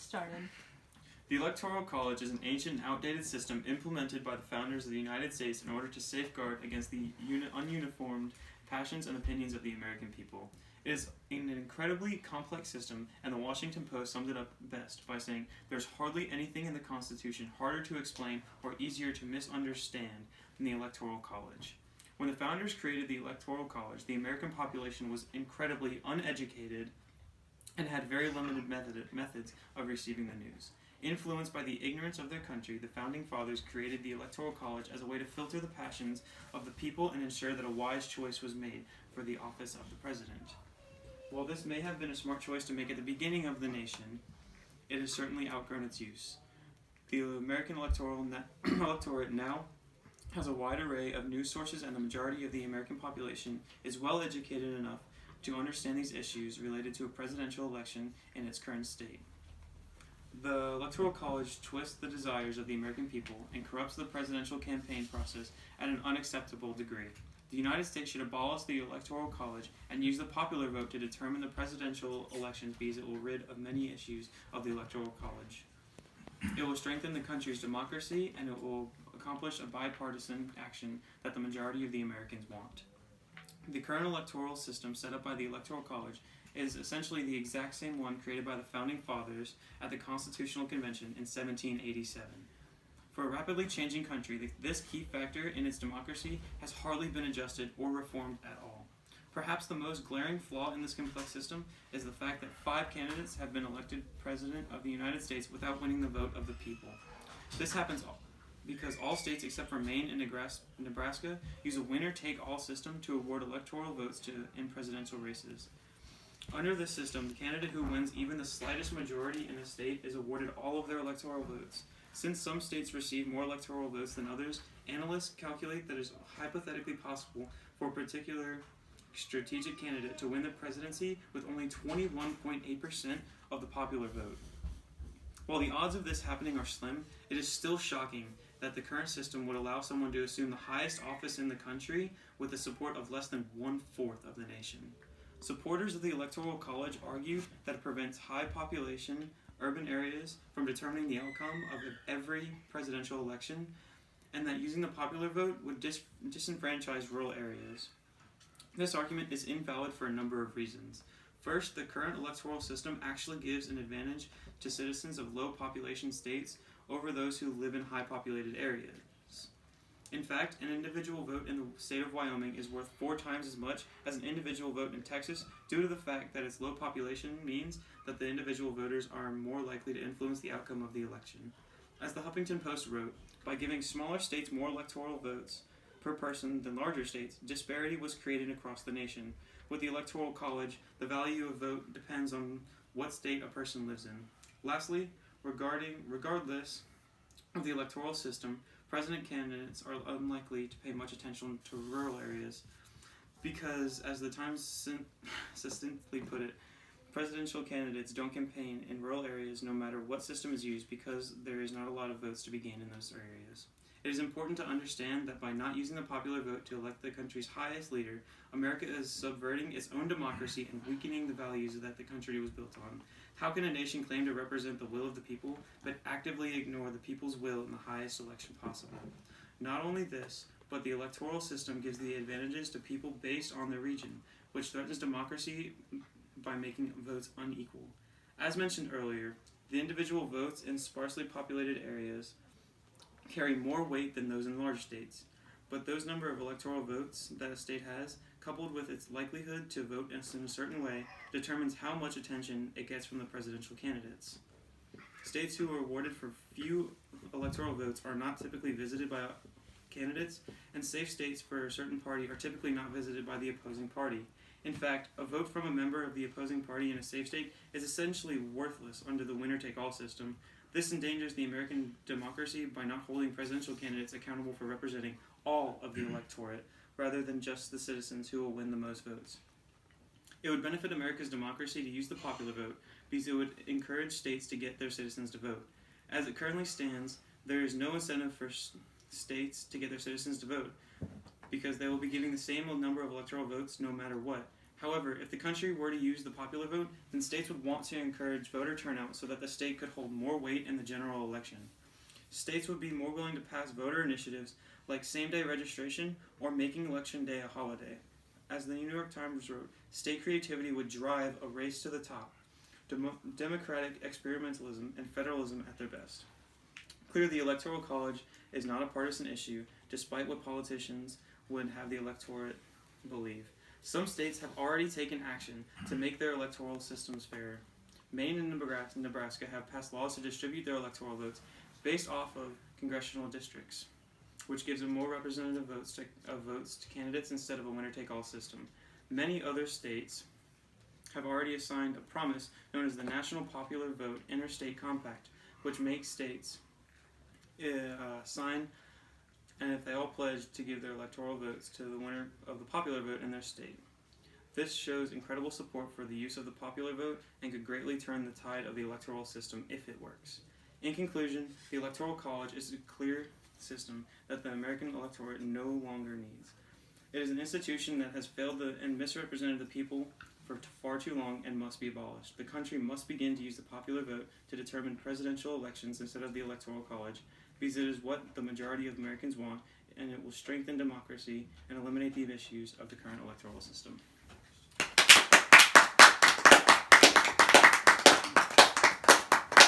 started. The Electoral College is an ancient and outdated system implemented by the founders of the United States in order to safeguard against the ununiformed passions and opinions of the American people. It is an incredibly complex system, and the Washington Post summed it up best by saying, "There's hardly anything in the Constitution harder to explain or easier to misunderstand than the Electoral College." When the founders created the Electoral College, the American population was incredibly uneducated and had very limited methods of receiving the news. Influenced by the ignorance of their country, the Founding Fathers created the Electoral College as a way to filter the passions of the people and ensure that a wise choice was made for the office of the president. While this may have been a smart choice to make at the beginning of the nation, it has certainly outgrown its use. The American electorate now has a wide array of news sources, and the majority of the American population is well educated enough to understand these issues related to a presidential election in its current state. The Electoral College twists the desires of the American people and corrupts the presidential campaign process at an unacceptable degree. The United States should abolish the Electoral College and use the popular vote to determine the presidential elections because it will rid of many issues of the Electoral College. It will strengthen the country's democracy, and it will accomplish a bipartisan action that the majority of the Americans want. The current electoral system set up by the Electoral College is essentially the exact same one created by the Founding Fathers at the Constitutional Convention in 1787. For a rapidly changing country, this key factor in its democracy has hardly been adjusted or reformed at all. Perhaps the most glaring flaw in this complex system is the fact that 5 candidates have been elected President of the United States without winning the vote of the people. This happens because all states except for Maine and Nebraska use a winner-take-all system to award electoral votes in presidential races. Under this system, the candidate who wins even the slightest majority in a state is awarded all of their electoral votes. Since some states receive more electoral votes than others, analysts calculate that it is hypothetically possible for a particular strategic candidate to win the presidency with only 21.8% of the popular vote. While the odds of this happening are slim, it is still shocking that the current system would allow someone to assume the highest office in the country with the support of less than 1/4 of the nation. Supporters of the Electoral College argue that it prevents high population urban areas from determining the outcome of every presidential election, and that using the popular vote would disenfranchise rural areas. This argument is invalid for a number of reasons. First, the current electoral system actually gives an advantage to citizens of low population states over those who live in high populated areas. In fact, an individual vote in the state of Wyoming is worth 4 times as much as an individual vote in Texas due to the fact that its low population means that the individual voters are more likely to influence the outcome of the election. As the Huffington Post wrote, by giving smaller states more electoral votes per person than larger states, disparity was created across the nation. With the Electoral College, the value of vote depends on what state a person lives in. Lastly, regardless of the electoral system, president candidates are unlikely to pay much attention to rural areas because, as the Times succinctly put it, presidential candidates don't campaign in rural areas no matter what system is used because there is not a lot of votes to be gained in those areas. It is important to understand that by not using the popular vote to elect the country's highest leader, America is subverting its own democracy and weakening the values that the country was built on. How can a nation claim to represent the will of the people, but actively ignore the people's will in the highest election possible? Not only this, but the electoral system gives the advantages to people based on their region, which threatens democracy by making votes unequal. As mentioned earlier, the individual votes in sparsely populated areas carry more weight than those in large states, but those number of electoral votes that a state has, coupled with its likelihood to vote in a certain way, determines how much attention it gets from the presidential candidates. States who are awarded for few electoral votes are not typically visited by candidates, and safe states for a certain party are typically not visited by the opposing party. In fact, a vote from a member of the opposing party in a safe state is essentially worthless under the winner-take-all system. This endangers the American democracy by not holding presidential candidates accountable for representing all of the electorate, rather than just the citizens who will win the most votes. It would benefit America's democracy to use the popular vote because it would encourage states to get their citizens to vote. As it currently stands, there is no incentive for states to get their citizens to vote because they will be giving the same number of electoral votes no matter what. However, if the country were to use the popular vote, then states would want to encourage voter turnout so that the state could hold more weight in the general election. States would be more willing to pass voter initiatives like same-day registration or making Election Day a holiday. As the New York Times wrote, state creativity would drive a race to the top, democratic experimentalism and federalism at their best. Clearly, the Electoral College is not a partisan issue, despite what politicians would have the electorate believe. Some states have already taken action to make their electoral systems fairer. Maine and Nebraska have passed laws to distribute their electoral votes based off of congressional districts, which gives them more representative votes to candidates instead of a winner-take-all system. Many other states have already assigned a promise known as the National Popular Vote Interstate Compact, which makes states sign, and if they all pledge to give their electoral votes to the winner of the popular vote in their state. This shows incredible support for the use of the popular vote and could greatly turn the tide of the electoral system if it works. In conclusion, the Electoral College is a clear system that the American electorate no longer needs. It is an institution that has failed and misrepresented the people for far too long and must be abolished. The country must begin to use the popular vote to determine presidential elections instead of the Electoral College, because it is what the majority of Americans want, and it will strengthen democracy and eliminate the issues of the current electoral system.